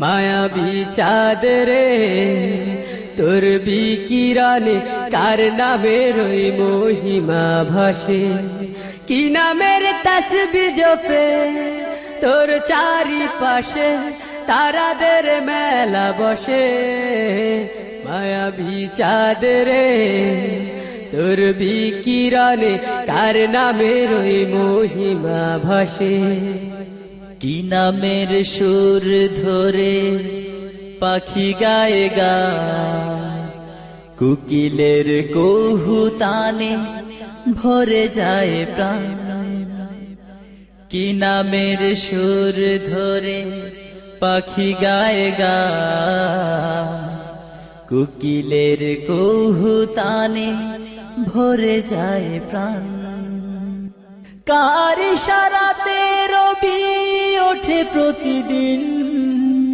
মায়াবী চাঁদ রে তোর বিকিরণে কার নামের ওই মহিমা ভাসে, কি নামের তাসবিহ জপে তোর চারিপাশে তারাদের মেলা বসে। মায়াবী চাঁদ রে তোর বিকিরণে কার নামের ওই মহিমা ভাসে, কি নামের সুর ধরে পাখি গায়ে গায়, কুকিলের কৌহুতানে ভরে যায় প্রাণ। কি নামের সুর ধরে পাখি গায়ে গায়, কুকিলের কৌহুতানে ভরে যায় প্রাণ। কার ইশারাতে রবি ওঠে প্রতিদিন